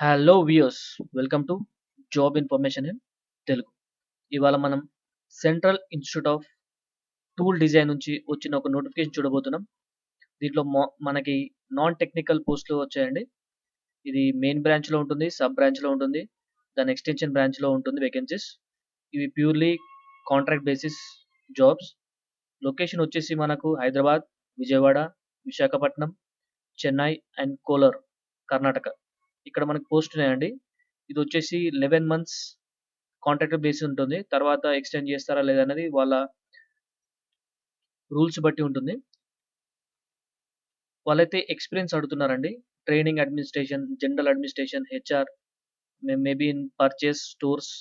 Hello viewers, welcome to job information in Telugu. ఇవాళ మనం central institute of tool design నుంచి వచ్చిన ఒక నోటిఫికేషన్ చూడబోతున్నాం. దీంట్లో మనకి నాన్ టెక్నికల్ పోస్టులు వచ్చాయండి. ఇది మెయిన్ బ్రాంచ్లో ఉంటుంది, సబ్ బ్రాంచ్లో ఉంటుంది, దాని ఎక్స్టెన్షన్ బ్రాంచ్లో ఉంటుంది వేకెన్సీస్. ఇవి purely contract basis jobs. Location వచ్చేసి మనకు హైదరాబాద్, విజయవాడ, విశాఖపట్నం, చెన్నై అండ్ కోలార్, కర్ణాటక. ఇక్కడ మనకు పోస్ట్ ఉన్నాయండి. ఇది వచ్చేసి 11 మంత్స్ కాంట్రాక్ట్ బేస్ ఉంటుంది. తర్వాత ఎక్స్టెండ్ చేస్తారా లేదా అనేది వాళ్ళ రూల్స్ బట్టి ఉంటుంది. వాళ్ళైతే ఎక్స్పీరియన్స్ అడుగుతున్నారండి. Training administration, general administration, HR, maybe in purchase, stores,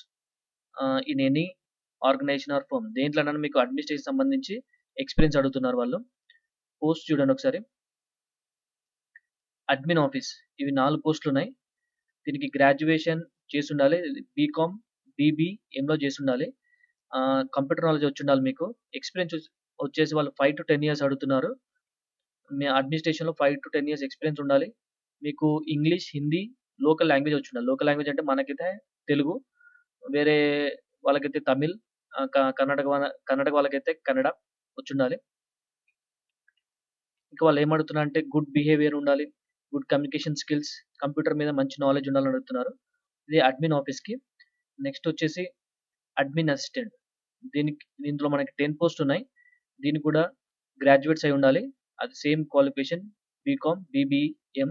in any organization or firm. దేంట్లోనైనా మీకు అడ్మినిస్ట్రేషన్ సంబంధించి ఎక్స్పీరియన్స్ అడుగుతున్నారు వాళ్ళు. పోస్ట్ చూడండి ఒకసారి. అడ్మిన్ ఆఫీస్, ఇవి 4 పోస్టులు ఉన్నాయి. దీనికి గ్రాడ్యుయేషన్ చేసి ఉండాలి. బీకామ్, బీబీఎంలో చేసి ఉండాలి. కంప్యూటర్ నాలెడ్జ్ వచ్చి ఉండాలి మీకు. ఎక్స్పీరియన్స్ వచ్చేసి వాళ్ళు 5 to 10 ఇయర్స్ అడుగుతున్నారు. మీ అడ్మినిస్ట్రేషన్లో 5 to 10 ఇయర్స్ ఎక్స్పీరియన్స్ ఉండాలి. మీకు ఇంగ్లీష్, హిందీ, లోకల్ లాంగ్వేజ్ వచ్చి ఉండాలి. లోకల్ లాంగ్వేజ్ అంటే మనకైతే తెలుగు, వేరే వాళ్ళకైతే తమిళ్, కర్ణాటక వాళ్ళకైతే కన్నడ వచ్చి ఉండాలి. ఇంకా వాళ్ళు ఏమడుగుతున్నారు అంటే గుడ్ బిహేవియర్ ఉండాలి, గుడ్ కమ్యూనికేషన్ స్కిల్స్, కంప్యూటర్ మీద మంచి నాలెడ్జ్ ఉండాలని అడుగుతున్నారు. ఇది అడ్మిన్ ఆఫీస్కి. నెక్స్ట్ వచ్చేసి అడ్మిన్ అసిస్టెంట్. దీంట్లో మనకి 10 పోస్ట్ ఉన్నాయి. దీనికి కూడా గ్రాడ్యుయేట్స్ అయి ఉండాలి. అది సేమ్ క్వాలిఫికేషన్, బీకామ్, బీబీఎం.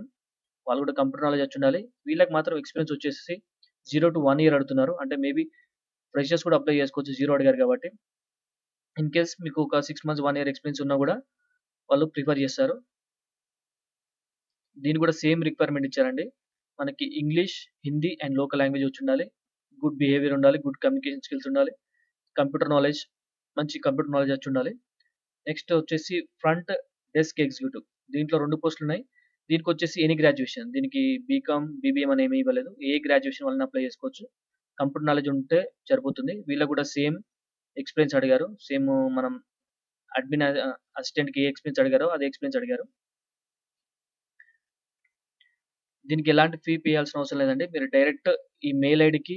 వాళ్ళు కూడా కంప్యూటర్ నాలెడ్జ్ వచ్చి ఉండాలి. వీళ్ళకి మాత్రం ఎక్స్పీరియన్స్ వచ్చేసి 0 to 1 ఇయర్ అడుగుతున్నారు. అంటే మేబీ ఫ్రెషర్స్ కూడా అప్లై చేసుకోవచ్చు, 0 అడిగారు కాబట్టి. ఇన్ కేస్ మీకు ఒక 6 months, 1 ఇయర్ ఎక్స్పీరియన్స్ ఉన్నా కూడా వాళ్ళు ప్రిఫర్ చేస్తారు. దీనికి కూడా సేమ్ రిక్వైర్మెంట్ ఇచ్చారండి. మనకి English, Hindi and local language వచ్చి ఉండాలి. గుడ్ బిహేవియర్ ఉండాలి, గుడ్ కమ్యూనికేషన్ స్కిల్స్ ఉండాలి, కంప్యూటర్ నాలెడ్జ్, మంచి కంప్యూటర్ నాలెడ్జ్ వచ్చి ఉండాలి. నెక్స్ట్ వచ్చేసి ఫ్రంట్ డెస్క్ ఎగ్జిక్యూటివ్. దీంట్లో 2 పోస్టులు ఉన్నాయి. దీనికి వచ్చేసి ఎనీ గ్రాడ్యుయేషన్. దీనికి బీకామ్, బీబీఎం అని ఏమీ ఇవ్వలేదు. ఏ గ్రాడ్యుయేషన్ వాళ్ళని అప్లై చేసుకోవచ్చు. కంప్యూటర్ నాలెడ్జ్ ఉంటే సరిపోతుంది. వీళ్ళకి కూడా సేమ్ ఎక్స్పీరియన్స్ అడిగారు. సేమ్ మనం అడ్మిన్ అసిస్టెంట్కి ఏ ఎక్స్పీరియన్స్ అడిగారో అదే ఎక్స్పీరియన్స్ అడిగారు. దీనికి ఎలాంటి ఫీ పే చేయాల్సిన అవసరం లేదండి. మీరు డైరెక్ట్ ఈ మెయిల్ ఐడికి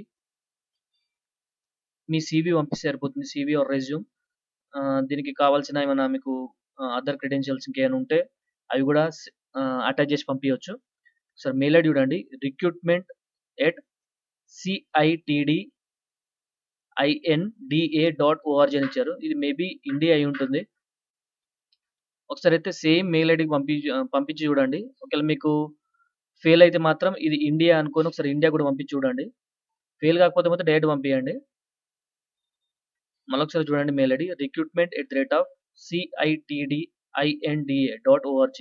మీ సీవీ పంపిస్తే సరిపోతుంది. CV or resume. దీనికి కావాల్సిన ఏమైనా మీకు అదర్ క్రెడెన్షియల్స్ ఇంకేమైనా ఉంటే అవి కూడా అటాచ్ చేసి పంపించవచ్చు. ఒకసారి మెయిల్ ఐడి చూడండి. recruitment@CITDINDA.org అని ఇచ్చారు. ఇది మేబీ ఇండియా అయి ఉంటుంది. ఒకసారి అయితే సేమ్ మెయిల్ ఐడికి పంపించి చూడండి. ఒకవేళ మీకు ఫెయిల్ అయితే మాత్రం ఇది ఇండియా అనుకోని ఒకసారి ఇండియా కూడా పంపించి చూడండి. ఫెయిల్ కాకపోతే మాత్రం డైరెక్ట్ పంపియండి. మళ్ళొకసారి చూడండి మెయిల్ ఐడి recruitment@CITDINDA.org.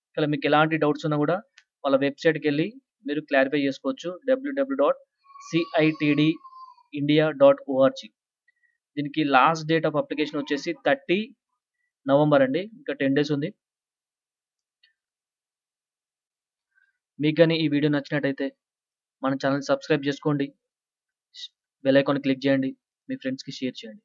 ఒకవేళ మీకు ఎలాంటి డౌట్స్ ఉన్నా కూడా వాళ్ళ వెబ్‌సైట్‌కెళ్ళి మీరు క్లారిఫై చేసుకోవచ్చు. www.citdindia.org. దీనికి లాస్ట్ డేట్ ఆఫ్ అప్లికేషన్ వచ్చేసి 30 నవంబర్ అండి. ఇంకా 10 డేస్ ఉంది. మీకు గాని ఈ వీడియో నచ్చినట్టయితే మన ఛానెల్ సబ్స్క్రైబ్ చేసుకోండి. బెల్ ఐకాన్ క్లిక్ చేయండి. మీ ఫ్రెండ్స్‌కి షేర్ చేయండి.